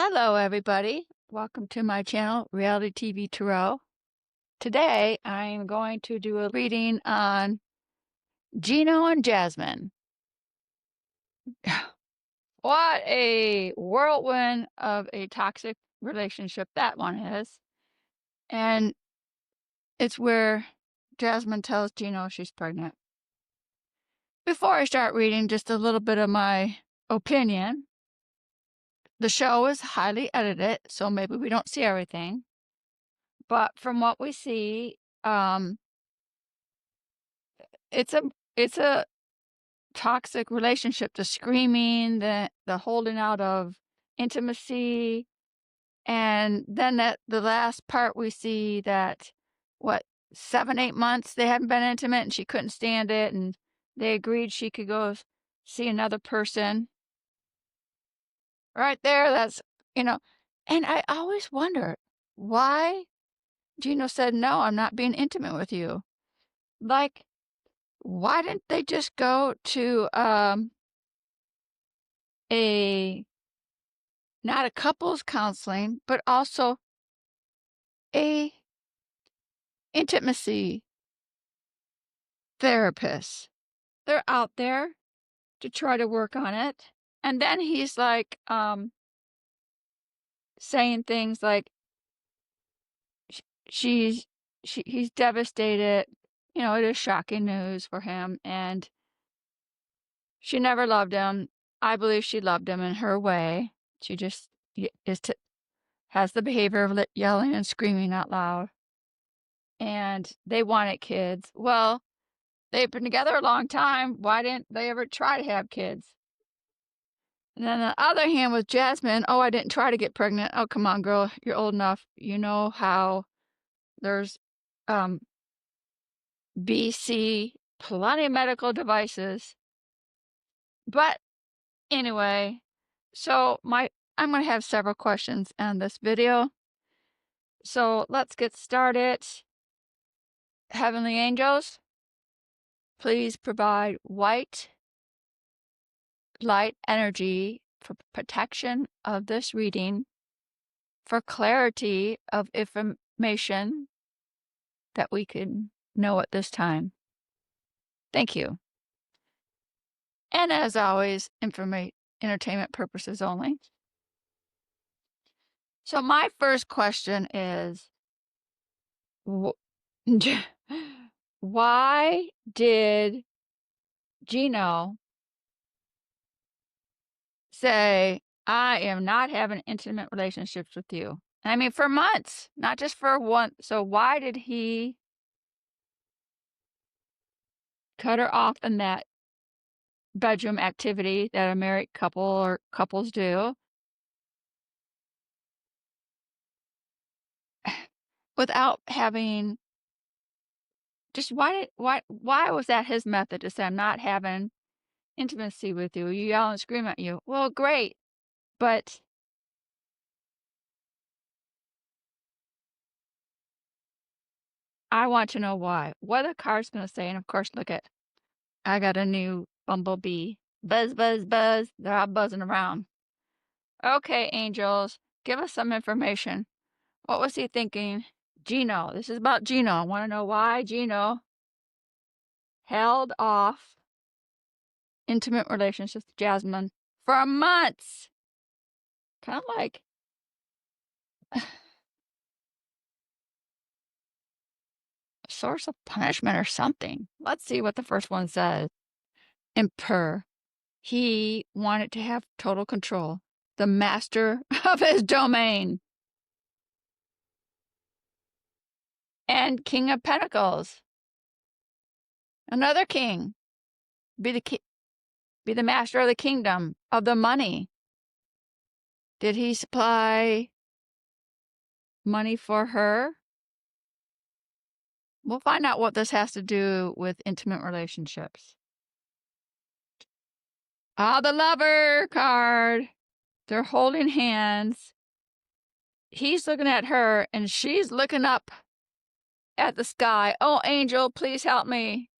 Hello, everybody. Welcome to my channel, Reality TV Tarot. Today, I'm going to do a reading on Gino and Jasmine. What a whirlwind of a toxic relationship that one is. And it's where Jasmine tells Gino she's pregnant. Before I start reading, just a little bit of my opinion. The show is highly edited, so maybe we don't see everything. But from what we see, it's a toxic relationship, the screaming, the holding out of intimacy, and then the last part we see that, what, 7, 8 months they hadn't been intimate and she couldn't stand it, and they agreed she could go see another person. Right there, that's. And I always wonder why Gino said, "No, I'm not being intimate with you." Like, why didn't they just go to, a not a couples counseling, but also a intimacy therapist? They're out there to try to work on it. And then he's like, saying things like sh- she's he's devastated. It is shocking news for him, and she never loved him. I believe she loved him in her way. She just has the behavior of yelling and screaming out loud. And they wanted kids. Well, they've been together a long time. Why didn't they ever try to have kids? And then on the other hand, with Jasmine, oh, I didn't try to get pregnant. Oh, come on, girl. You're old enough. You know how there's BC, plenty of medical devices. But anyway, so I'm going to have several questions on this video. So let's get started. Heavenly angels, please provide white light energy for protection of this reading, for clarity of information that we can know at this time. Thank you. And as always, entertainment purposes only. So my first question is, why did Gino say, "I am not having intimate relationships with you"? I mean, for months, not just for one. So why did he cut her off in that bedroom activity that a married couple or couples do without having just why was that his method to say, "I'm not having intimacy with you"? You yell and scream at you. Well, great, but I want to know why. What are the cards going to say? And of course, look at, I got a new bumblebee. Buzz, buzz, buzz. They're all buzzing around. Okay, angels, give us some information. What was he thinking? Gino. This is about Gino. I want to know why Gino held off intimate relationships with Jasmine for months. Kind of like a source of punishment or something. Let's see what the first one says. Emperor. He wanted to have total control. The master of his domain. And King of Pentacles. Another king. Be the master of the kingdom, of the money. Did he supply money for her? We'll find out what this has to do with intimate relationships. Ah, the Lover card. They're holding hands. He's looking at her, and she's looking up at the sky. Oh, angel, please help me.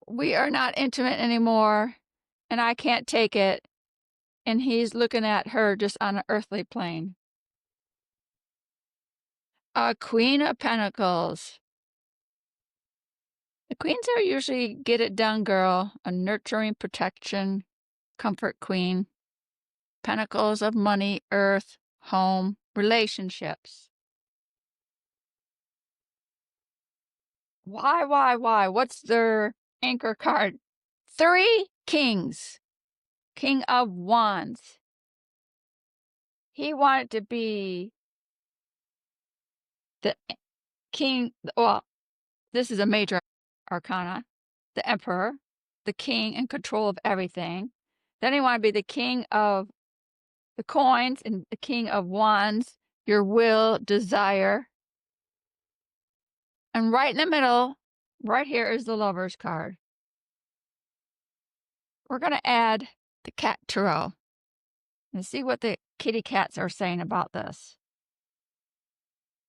We are not intimate anymore, and I can't take it. and he's looking at her just on an earthly plane. A Queen of Pentacles. The queens are usually get it done girl, a nurturing protection, comfort queen. Pentacles of money, earth, home, relationships. Why? What's their anchor card? 3 kings. King of Wands. He wanted to be the king. Well, this is a major arcana. The emperor, the king in control of everything. Then he wanted to be the king of the coins and the king of wands, your will, desire. And right in the middle, right here is the Lover's card. We're going to add the cat tarot and see what the kitty cats are saying about this.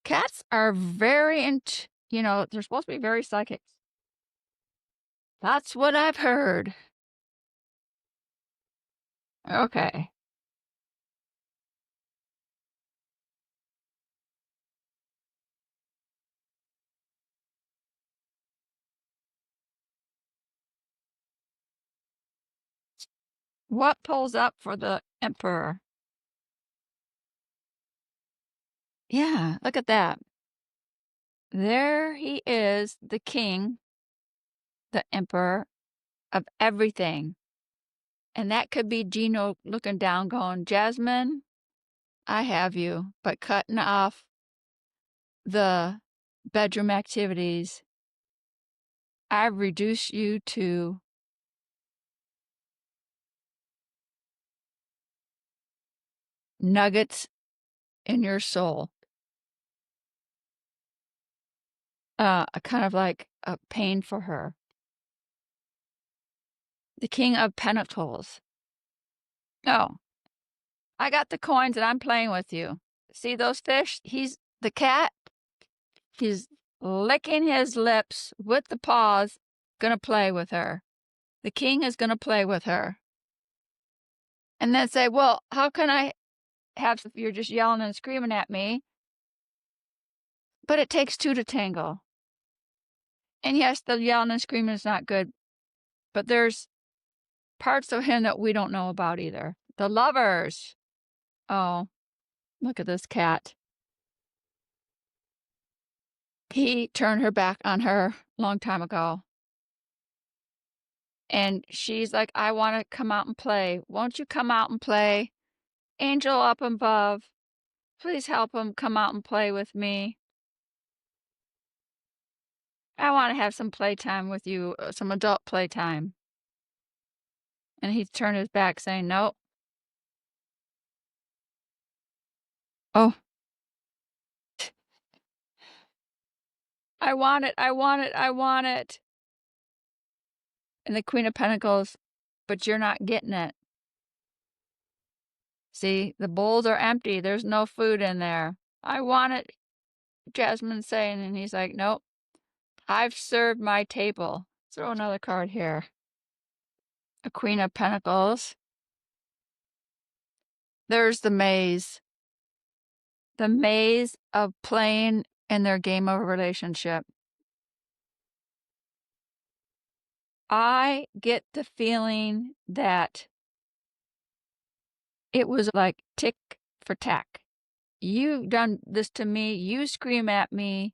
Cats are very, they're supposed to be very psychic. That's what I've heard. Okay. What pulls up for the emperor? Yeah, look at that. There he is, the king, the emperor of everything. And that could be Gino looking down going, Jasmine, I have you, but cutting off the bedroom activities. I've reduced you to nuggets in your soul. Kind of like a pain for her. The King of Pentacles. Oh, I got the coins and I'm playing with you. See those fish? He's the cat. He's licking his lips with the paws, gonna play with her. The king is gonna play with her. And then say, well, how can I have if you're just yelling and screaming at me? But it takes 2 to tangle. And yes, the yelling and screaming is not good, but there's parts of him that we don't know about either. The Lovers. Oh, look at this cat. He turned her back on her a long time ago. And she's like, I want to come out and play. Won't you come out and play? Angel up above, please help him come out and play with me. I want to have some playtime with you, some adult playtime. And he turned his back saying, nope. Oh. I want it. And the Queen of Pentacles, but you're not getting it. See, the bowls are empty. There's no food in there. I want it, Jasmine's saying, and he's like, nope. I've served my table. Throw another card here. A Queen of Pentacles. There's the maze. The maze of playing in their game of a relationship. I get the feeling that it was like tick for tack. You've done this to me. You scream at me.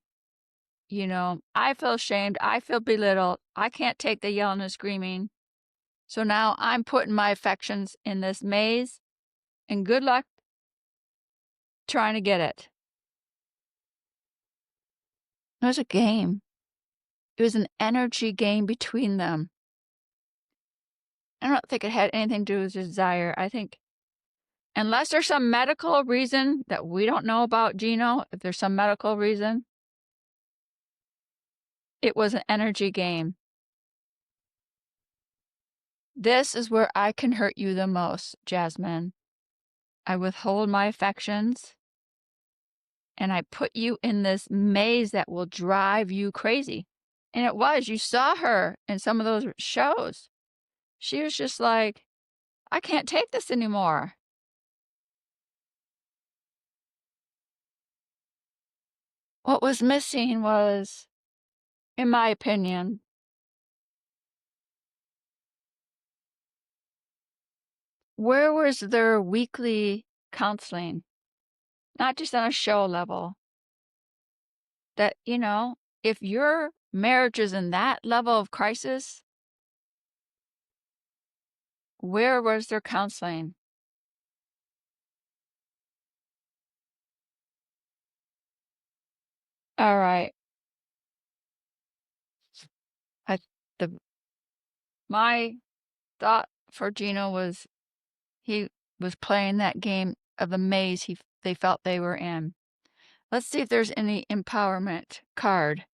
I feel shamed. I feel belittled. I can't take the yelling and screaming. So now I'm putting my affections in this maze, and good luck trying to get it. It was a game. It was an energy game between them. I don't think it had anything to do with desire. I think unless there's some medical reason that we don't know about Gino, if there's some medical reason, it was an energy game. This is where I can hurt you the most, Jasmine. I withhold my affections, and I put you in this maze that will drive you crazy. And it was. You saw her in some of those shows. She was just like, I can't take this anymore. What was missing was, in my opinion, where was their weekly counseling? Not just on a show level. That, if your marriage is in that level of crisis, where was their counseling? All right. I the My thought for Gino was he was playing that game of the maze they felt they were in. Let's see if there's any empowerment card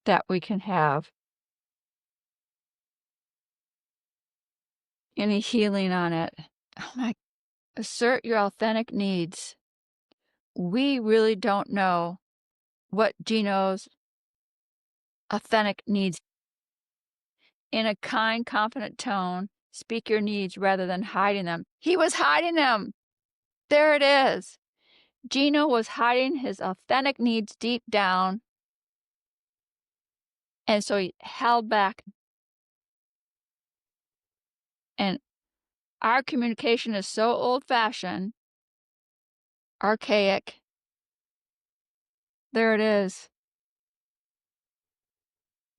that we can have. Any healing on it. Oh my, assert your authentic needs. We really don't know what Gino's authentic needs. In a kind, confident tone, speak your needs rather than hiding them. He was hiding them. There it is. Gino was hiding his authentic needs deep down, and so he held back. And our communication is so old-fashioned, archaic. There it is.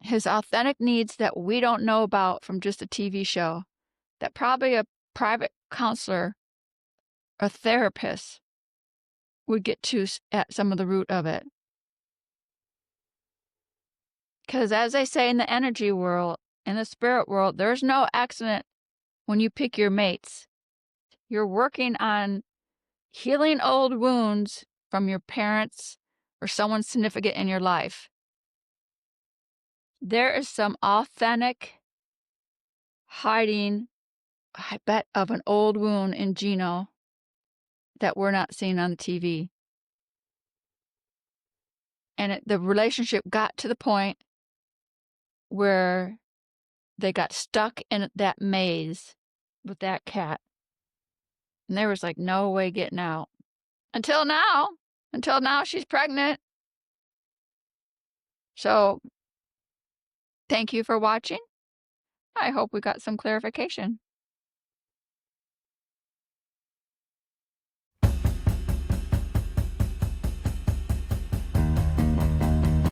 His authentic needs that we don't know about from just a TV show, that probably a private counselor or therapist would get to at some of the root of it. Because as they say in the energy world, in the spirit world, there's no accident when you pick your mates. You're working on healing old wounds from your parents or someone significant in your life. There is some authentic hiding, I bet, of an old wound in Gino that we're not seeing on the TV. And the relationship got to the point where they got stuck in that maze with that cat. And there was like no way getting out. Until now. Until now, she's pregnant. So, thank you for watching. I hope we got some clarification.